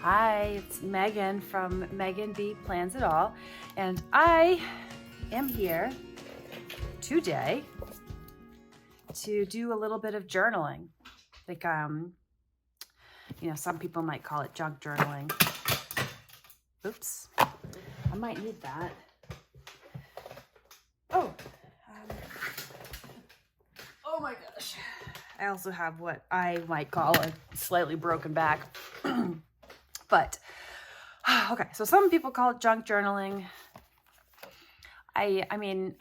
Hi, it's Megan from Megan B Plans It All, and I am here today to do a little bit of journaling. Like, some people might call it junk journaling. Oops, I might need that. Oh my gosh. I also have what I might call a slightly broken back. But, okay, so some people call it junk journaling. I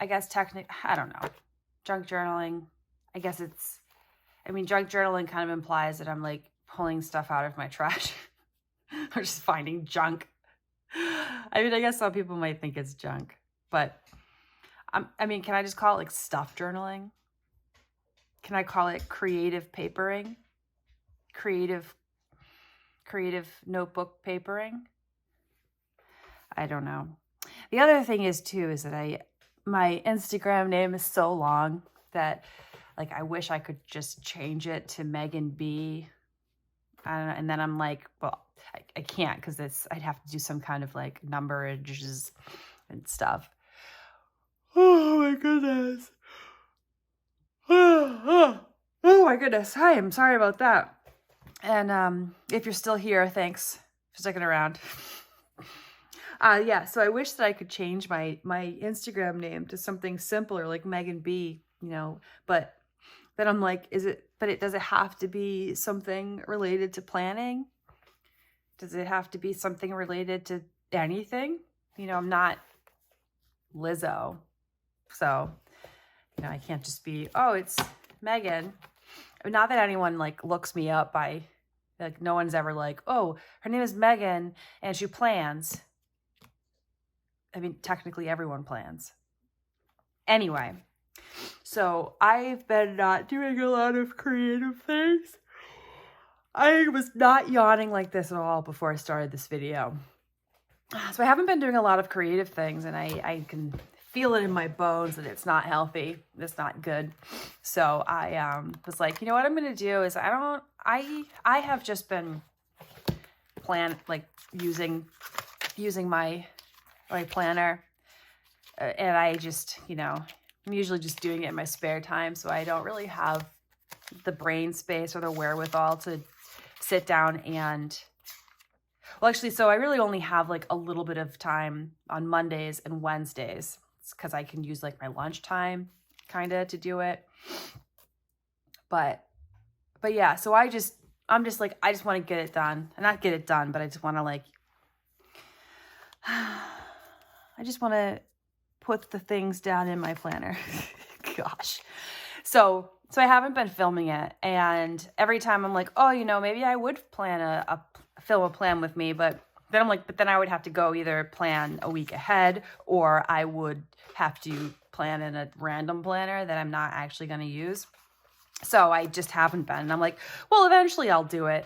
guess I don't know. Junk journaling, junk journaling kind of implies that I'm like pulling stuff out of my trash or just finding junk. I guess some people might think it's junk, but can I just call it like stuff journaling? Can I call it creative papering? Creative notebook papering? I don't know. The other thing is that my Instagram name is so long that like I wish I could just change it to Megan B. I don't know, and then I'm like, well, I can't because I'd have to do some kind of like numberages and stuff. Oh my goodness. Oh my goodness. Hi, I'm sorry about that. And if you're still here, thanks for sticking around. So I wish that I could change my Instagram name to something simpler like Megan B, but then I'm like, does it have to be something related to planning? Does it have to be something related to anything? I'm not Lizzo. So, I can't just be, oh, it's Megan. Not that anyone like looks me up by, like, no one's ever like, oh, her name is Megan and she plans. Technically everyone plans. Anyway, so I've been not doing a lot of creative things. I was not yawning like this at all before I started this video. So I haven't been doing a lot of creative things, and I can feel it in my bones that it's not healthy. It's not good. So I was like, you know what I'm going to do is I have just been using my planner, and I just, I'm usually just doing it in my spare time, so I don't really have the brain space or the wherewithal to sit down and, so I really only have like a little bit of time on Mondays and Wednesdays because I can use like my lunchtime kind of to do it. But yeah, so I'm just like, I just want to get it done, and not get it done, but I just want to like, I just want to put the things down in my planner. Gosh. So I haven't been filming it, and every time I'm like, oh, maybe I would plan film a plan with me, but then I'm like, but then I would have to go either plan a week ahead, or I would have to plan in a random planner that I'm not actually going to use. So I just haven't been. And I'm like, well, eventually I'll do it.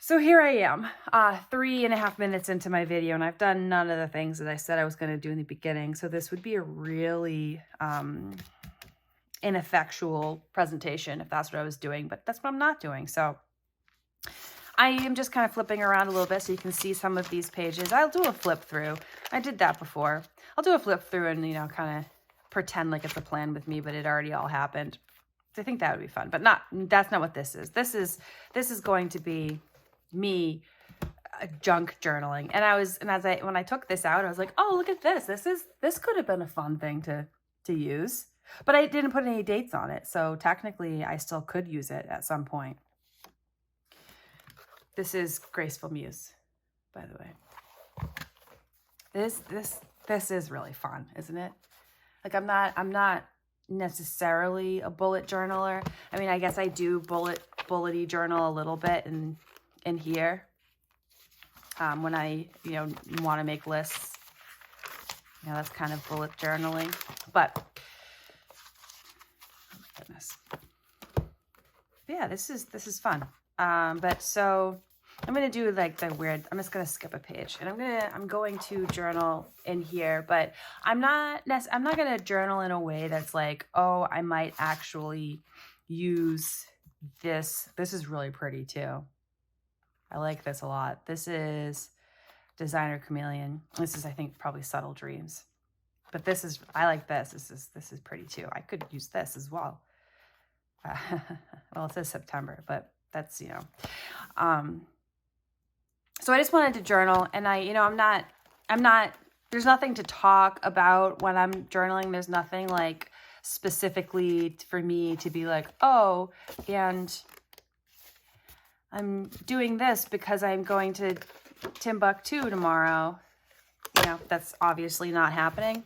So here I am, 3.5 minutes into my video, and I've done none of the things that I said I was going to do in the beginning. So this would be a really ineffectual presentation if that's what I was doing, but that's what I'm not doing. So I am just kind of flipping around a little bit so you can see some of these pages. I'll do a flip through. I did that before. I'll do a flip through and, kind of pretend like it's a plan with me, but it already all happened. So I think that would be fun, but that's not what this is. This is going to be me junk journaling. And when I took this out, I was like, oh, look at this. This could have been a fun thing to use, but I didn't put any dates on it. So technically I still could use it at some point. This is Graceful Muse, by the way. This is really fun, isn't it? Like I'm not necessarily a bullet journaler. I guess I do bullety journal a little bit in here when I want to make lists. That's kind of bullet journaling, but oh my goodness, yeah, this is fun. But so I'm gonna do like the weird. I'm just gonna skip a page, and I'm going to journal in here, but I'm not gonna journal in a way that's like, oh, I might actually use this. This is really pretty too. I like this a lot. This is Designer Chameleon. This is, I think, probably Subtle Dreams. But this is, I like this. This is pretty too. I could use this as well. Well, it says September, but that's, you know. So I just wanted to journal, and I'm not, there's nothing to talk about when I'm journaling. There's nothing like specifically for me to be like, oh, and I'm doing this because I'm going to Timbuktu tomorrow. You know, that's obviously not happening.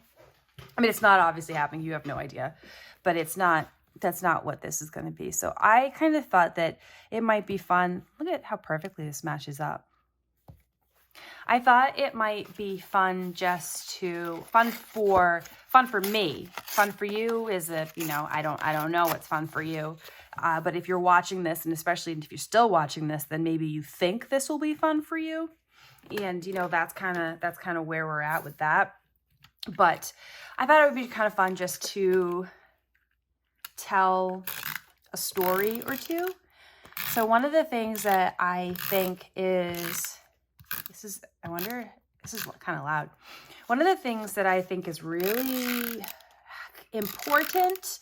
I mean, it's not obviously happening. You have no idea, but that's not what this is going to be. So I kind of thought that it might be fun. Look at how perfectly this matches up. I thought it might be fun fun for me. Fun for you is if, you know, I don't know what's fun for you. But if you're watching this, and especially if you're still watching this, then maybe you think this will be fun for you. And, you know, that's kind of where we're at with that. But I thought it would be kind of fun just to tell a story or two. So one of the things that I think is, this is kind of loud. One of the things that I think is really important,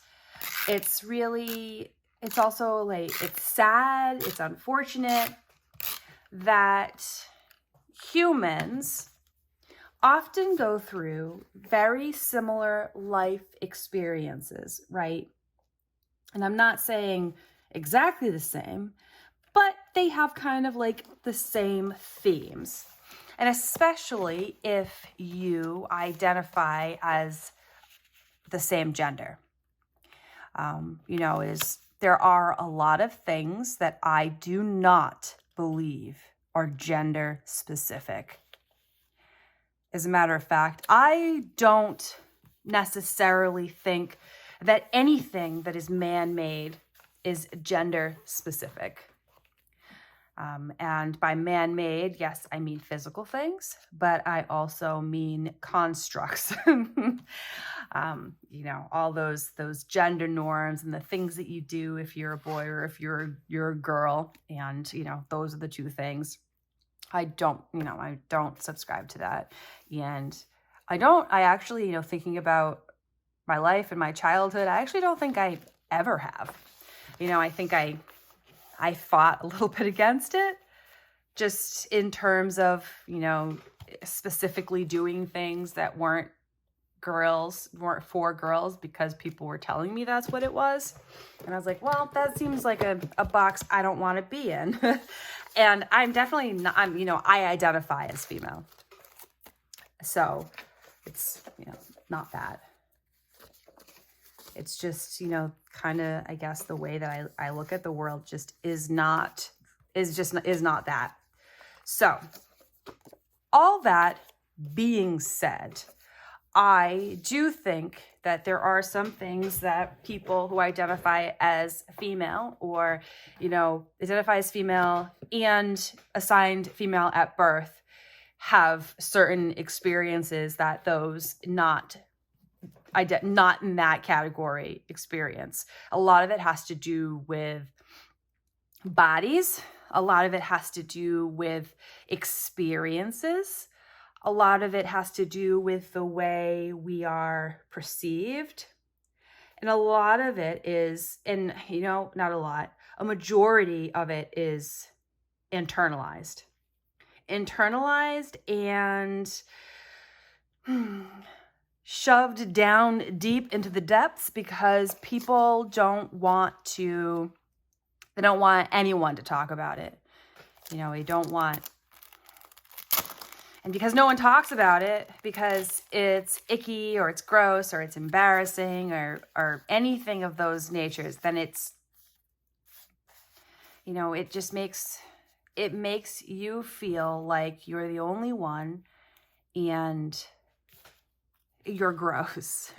it's also like, it's sad, it's unfortunate that humans often go through very similar life experiences, right? And I'm not saying exactly the same, but they have kind of like the same themes. And especially if you identify as the same gender. You know, there are a lot of things that I do not believe are gender specific. As a matter of fact, I don't necessarily think that anything that is man-made is gender specific. And by man-made, yes, I mean physical things, but I also mean constructs. You know, all those gender norms and the things that you do if you're a boy or if you're a girl, and you know, those are the two things. I don't subscribe to that. And I actually, you know, thinking about my life and my childhood, I actually don't think I ever have. You know, I think I fought a little bit against it, just in terms of, you know, specifically doing things that weren't for girls because people were telling me that's what it was. And I was like, well, that seems like a box I don't want to be in. And I'm definitely not, you know, I identify as female. So it's, you know, not that. It's just, you know, kind of, I guess the way that I look at the world just is not that. So all that being said, I do think that there are some things that people who identify as female, or, you know, identify as female and assigned female at birth, have certain experiences that those not in that category experience. A lot of it has to do with bodies. A lot of it has to do with experiences. A lot of it has to do with the way we are perceived. And a lot of it is, and you know, not a lot, a majority of it is internalized. Internalized and shoved down deep into the depths because people don't want anyone to talk about it. You know, and because no one talks about it, because it's icky or it's gross or it's embarrassing or anything of those natures, then it's, you know, it makes you feel like you're the only one and you're gross,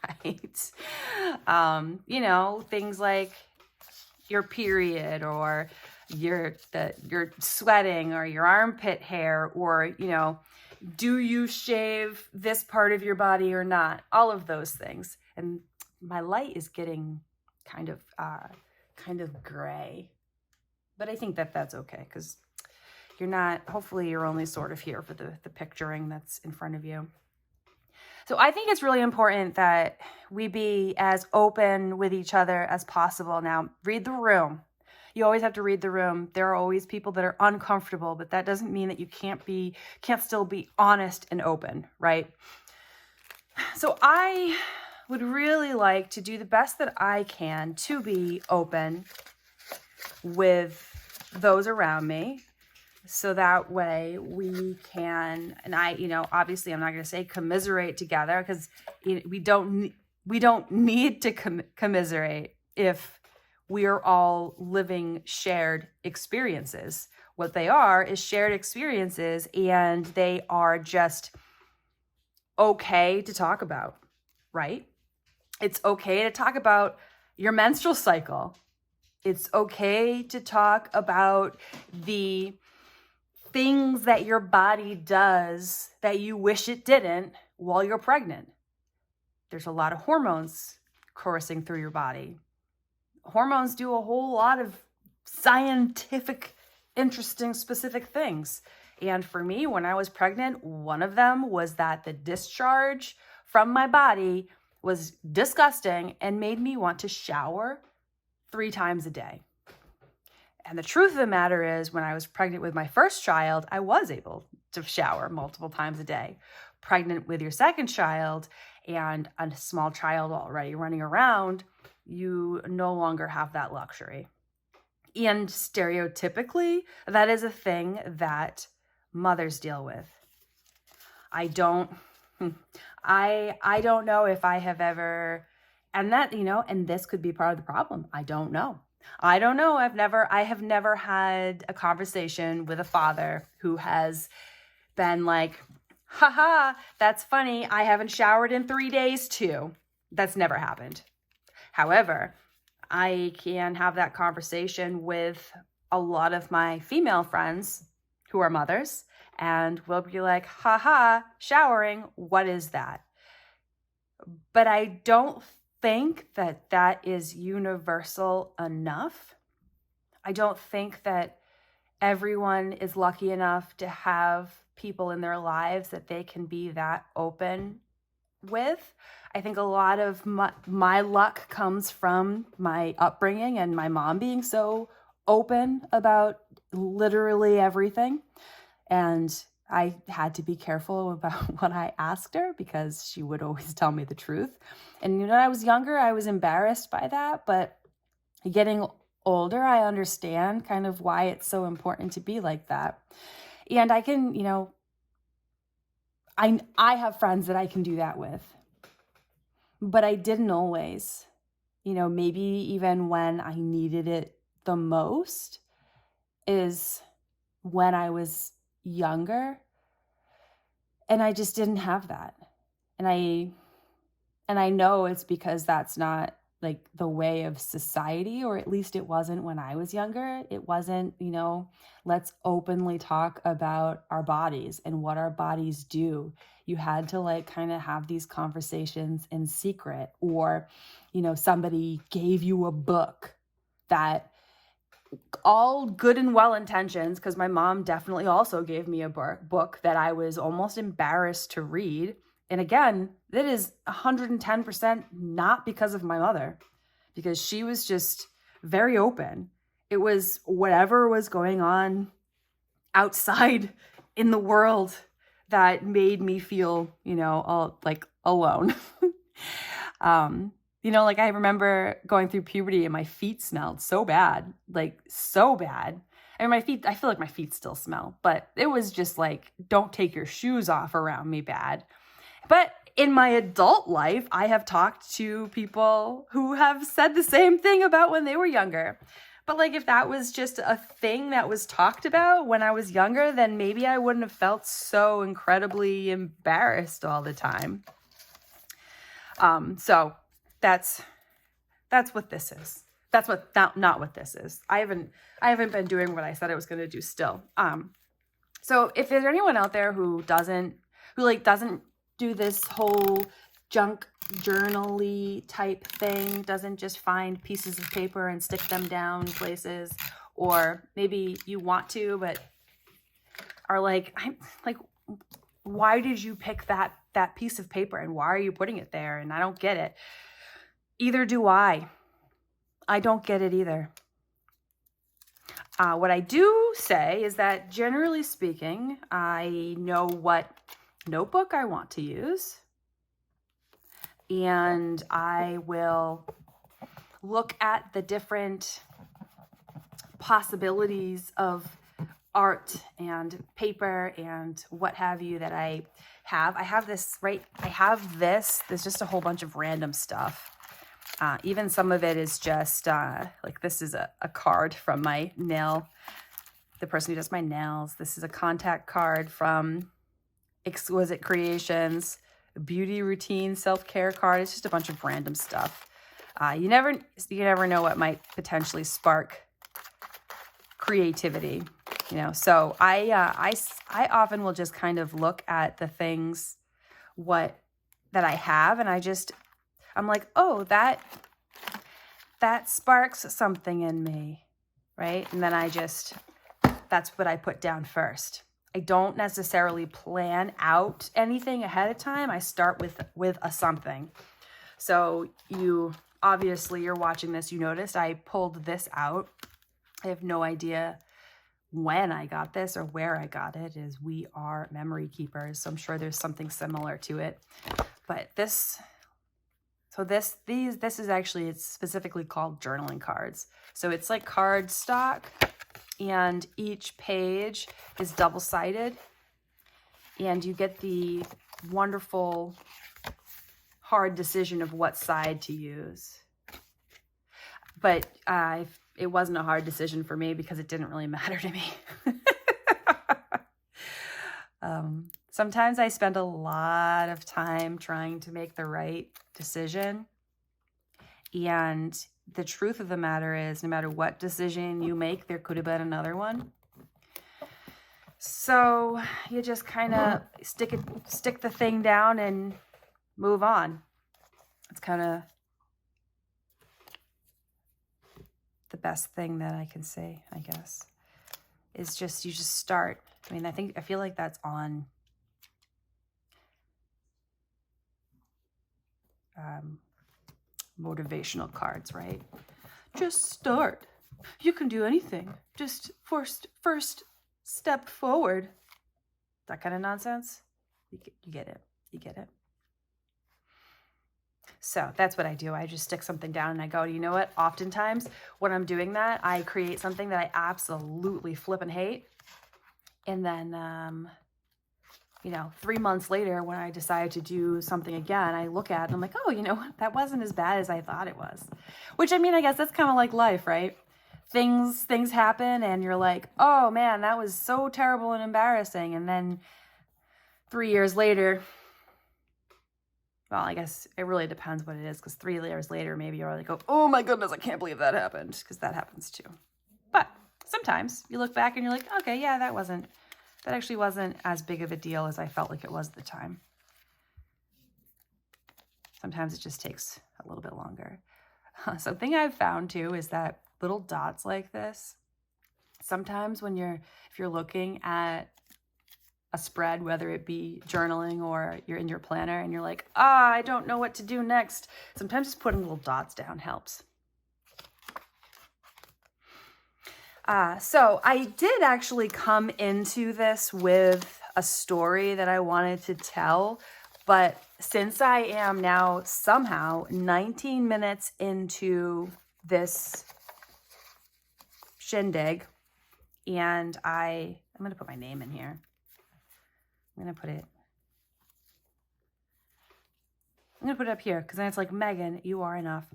right? You know, things like your period, or you're sweating, or your armpit hair, or, you know, do you shave this part of your body or not? All of those things. And my light is getting kind of gray, but I think that that's okay, because hopefully you're only sort of here for the picturing that's in front of you. So I think it's really important that we be as open with each other as possible. Now, read the room. You always have to read the room. There are always people that are uncomfortable, but that doesn't mean that you can't still be honest and open, right? So I would really like to do the best that I can to be open with those around me. So that way we can, and obviously I'm not going to say commiserate together, because we don't need to commiserate if we are all living shared experiences. What they are is shared experiences, and they are just okay to talk about, right? It's okay to talk about your menstrual cycle. It's okay to talk about the things that your body does that you wish it didn't while you're pregnant. There's a lot of hormones coursing through your body. Hormones do a whole lot of scientific, interesting, specific things. And for me, when I was pregnant, one of them was that the discharge from my body was disgusting and made me want to shower 3 times a day. And the truth of the matter is, when I was pregnant with my first child, I was able to shower multiple times a day. Pregnant with your second child and a small child already running around, you no longer have that luxury. And stereotypically, that is a thing that mothers deal with. I don't know if I have ever, and this could be part of the problem. I don't know. I have never had a conversation with a father who has been like, haha, that's funny. I haven't showered in 3 days too. That's never happened. However, I can have that conversation with a lot of my female friends who are mothers, and we'll be like, haha, showering, what is that? But I don't think that is universal enough. I don't think that everyone is lucky enough to have people in their lives that they can be that open with. I think a lot of my luck comes from my upbringing and my mom being so open about literally everything. And I had to be careful about what I asked her, because she would always tell me the truth. And when I was younger, I was embarrassed by that. But getting older, I understand kind of why it's so important to be like that. And I can, I have friends that I can do that with. But I didn't always, maybe even when I needed it the most is when I was younger, and I just didn't have that. And I know it's because that's not like the way of society, or at least it wasn't when I was younger. It wasn't, let's openly talk about our bodies and what our bodies do. You had to kind of have these conversations in secret, or, somebody gave you a book that, all good and well intentions, because my mom definitely also gave me a book that I was almost embarrassed to read. And again, that is 110% not because of my mother, because she was just very open. It was whatever was going on outside in the world that made me feel, alone. I remember going through puberty and my feet smelled so bad, so bad. I mean, I feel like my feet still smell, but it was just don't take your shoes off around me bad. But in my adult life, I have talked to people who have said the same thing about when they were younger. But if that was just a thing that was talked about when I was younger, then maybe I wouldn't have felt so incredibly embarrassed all the time. So that's what this is. That's not what this is. I haven't been doing what I said I was going to do still. So if there's anyone out there who doesn't do this whole junk journal-y type thing, doesn't just find pieces of paper and stick them down places, or maybe you want to, but are like, I'm like, why did you pick that piece of paper and why are you putting it there? And I don't get it. Either do I. I don't get it either. What I do say is that generally speaking, I know what notebook I want to use, and I will look at the different possibilities of art and paper and what have you that I have. I have this, right? I have this. There's just a whole bunch of random stuff. Even some of it is just like this is a card from my the person who does my nails. This is a contact card from Exquisite Creations, a beauty routine self-care card. It's just a bunch of random stuff. You never know what might potentially spark creativity, you know. So I often will just kind of look at the things that I have, and I'm like, oh, that sparks something in me, right? And then that's what I put down first. I don't necessarily plan out anything ahead of time. I start with a something. So obviously you're watching this, you noticed I pulled this out. I have no idea when I got this or where I got it. We are memory keepers, so I'm sure there's something similar to it. But this is actually, it's specifically called journaling cards. So it's like card stock, and each page is double-sided, and you get the wonderful hard decision of what side to use. But it wasn't a hard decision for me because it didn't really matter to me. Sometimes I spend a lot of time trying to make the right decision. And the truth of the matter is, no matter what decision you make, there could have been another one. So you just kind of stick the thing down and move on. It's kind of the best thing that I can say, I guess, is you just start. I mean, I feel like that's on motivational cards, right? Just start. You can do anything. Just first step forward. That kind of nonsense. You get it. You get it. So that's what I do. I just stick something down and I go, you know what? Oftentimes when I'm doing that, I create something that I absolutely flippin' hate. And then, 3 months later, when I decide to do something again, I look at it and I'm like, oh, you know what? That wasn't as bad as I thought it was. Which, I mean, I guess that's kind of like life, right? Things happen and you're like, oh man, that was so terrible and embarrassing. And then 3 years later, well, I guess it really depends what it is, because 3 years later, maybe you're like, oh my goodness, I can't believe that happened, because that happens too. But sometimes you look back and you're like, okay, yeah, that actually wasn't as big of a deal as I felt like it was at the time. Sometimes it just takes a little bit longer. Something I've found too is that little dots like this, sometimes if you're looking at a spread, whether it be journaling or you're in your planner and you're like, I don't know what to do next. Sometimes just putting little dots down helps. So I did actually come into this with a story that I wanted to tell, but since I am now somehow 19 minutes into this shindig, and I'm going to put my name in here. I'm going to put it up here, because then it's like, Megan, you are enough.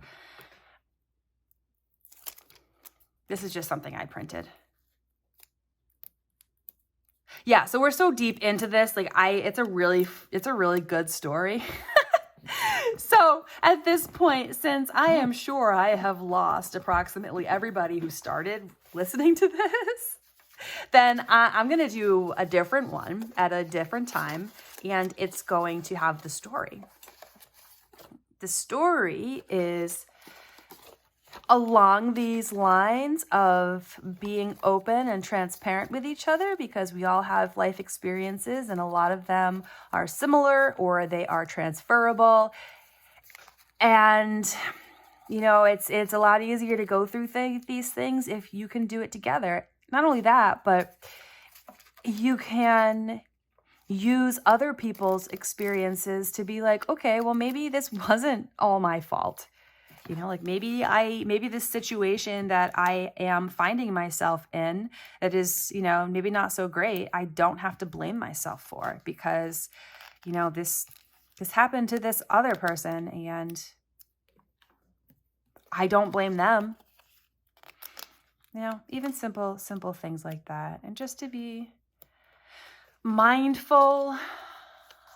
This is just something I printed. Yeah, so we're so deep into this, like it's a really good story. So at this point, since I am sure I have lost approximately everybody who started listening to this, then I'm going to do a different one at a different time, and it's going to have the story. The story is along these lines of being open and transparent with each other, because we all have life experiences and a lot of them are similar or they are transferable. And, you know, it's a lot easier to go through these things if you can do it together. Not only that, but you can use other people's experiences to be like, okay, well, maybe this wasn't all my fault. You know, like maybe this situation that I am finding myself in that is, you know, maybe not so great, I don't have to blame myself for, because, you know, this happened to this other person and I don't blame them. You know, even simple things like that. And just to be mindful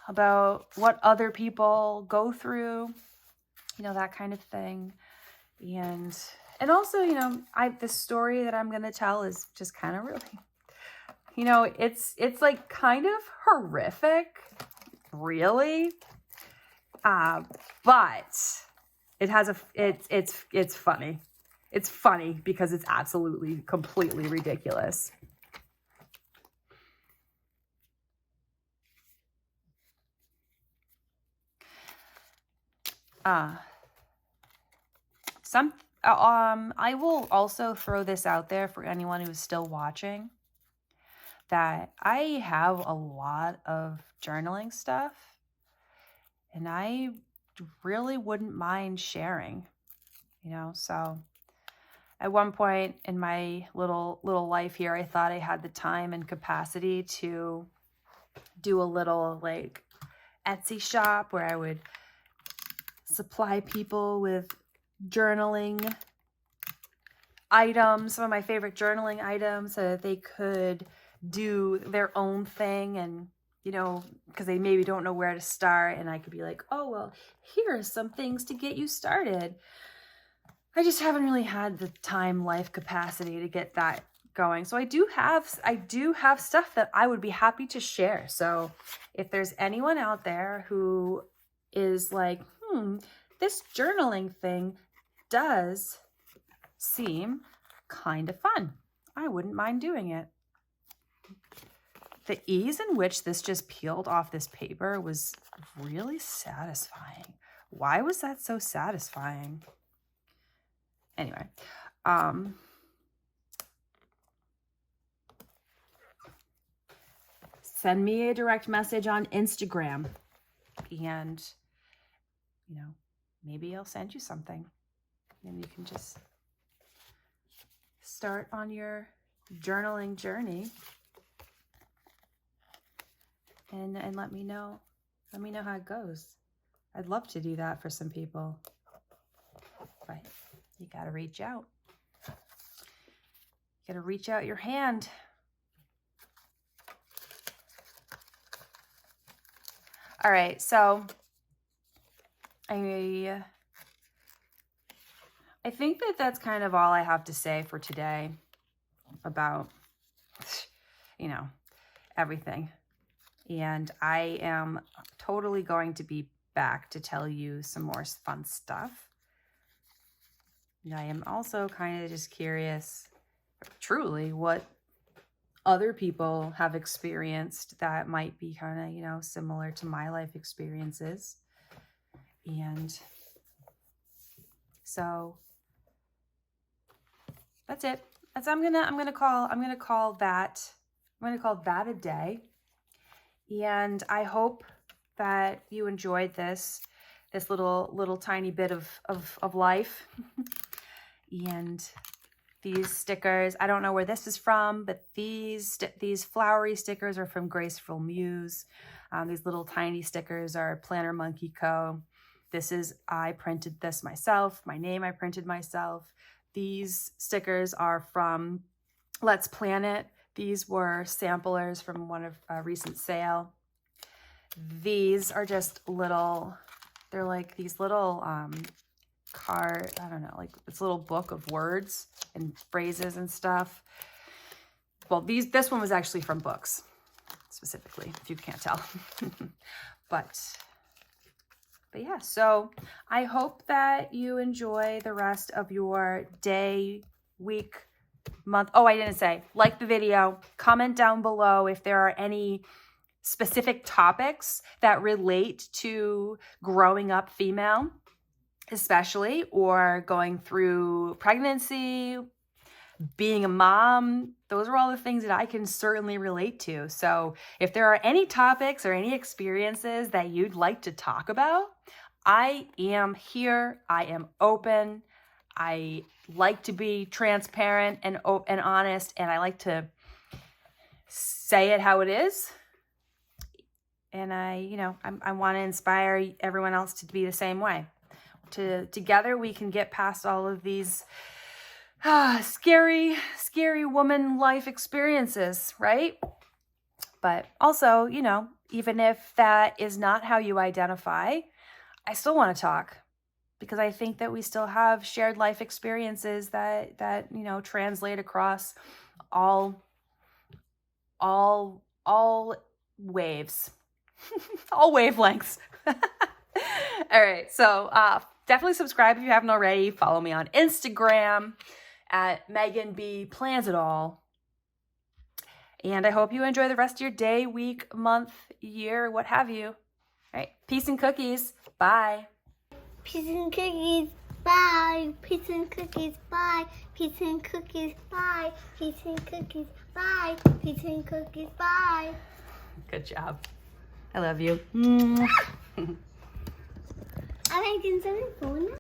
about what other people go through, you know, that kind of thing. And also, you know, the story that I'm going to tell is just kind of really, you know, it's like kind of horrific, really. But it has it's funny. It's funny because it's absolutely, completely ridiculous. I will also throw this out there for anyone who's still watching, that I have a lot of journaling stuff and I really wouldn't mind sharing, you know. So at one point in my little life here, I thought I had the time and capacity to do a little like Etsy shop where I would supply people with journaling items, some of my favorite journaling items, so that they could do their own thing. And, you know, because they maybe don't know where to start, and I could be like, oh, well, here are some things to get you started. I just haven't really had the time, life capacity to get that going. So I do have stuff that I would be happy to share. So if there's anyone out there who is like, this journaling thing does seem kind of fun, I wouldn't mind doing it. The ease in which this just peeled off this paper was really satisfying. Why was that so satisfying? Anyway, send me a direct message on Instagram and, you know, maybe I'll send you something and you can just start on your journaling journey and let me know how it goes. I'd love to do that for some people, but you got to reach out. You got to reach out your hand. All right, so I think that's kind of all I have to say for today about, you know, everything. And I am totally going to be back to tell you some more fun stuff. And I am also kind of just curious, truly, what other people have experienced that might be kind of, you know, similar to my life experiences. And so that's it. I'm gonna call that a day. And I hope that you enjoyed this little tiny bit of life. And these stickers, I don't know where this is from, but these flowery stickers are from Graceful Muse. These little tiny stickers are Planner Monkey Co. I printed this myself. My name I printed myself. These stickers are from Let's Plan It. These were samplers from one of a recent sale. These are just little, they're like these little card, I don't know, like this little book of words and phrases and stuff. Well, this one was actually from books, specifically, if you can't tell. But But yeah, so I hope that you enjoy the rest of your day, week, month. Oh, I didn't say, like the video, comment down below if there are any specific topics that relate to growing up female, especially, or going through pregnancy, being a mom. Those are all the things that I can certainly relate to. So if there are any topics or any experiences that you'd like to talk about, I am here. I am open. I like to be transparent and honest, and I like to say it how it is. And I want to inspire everyone else to be the same way. Together we can get past all of these scary woman life experiences, right? But also, even if that is not how you identify, I still want to talk, because I think that we still have shared life experiences that translate across all waves, all wavelengths. All right, so definitely subscribe if you haven't already. Follow me on Instagram at Megan B Plans It All. And I hope you enjoy the rest of your day, week, month, year, what have you. All right, peace and cookies. Bye. Peace and cookies. Bye. Peace and cookies. Bye. Peace and cookies. Bye. Peace and cookies. Bye. Peace and cookies. Bye. Good job. I love you. I'm making something fun.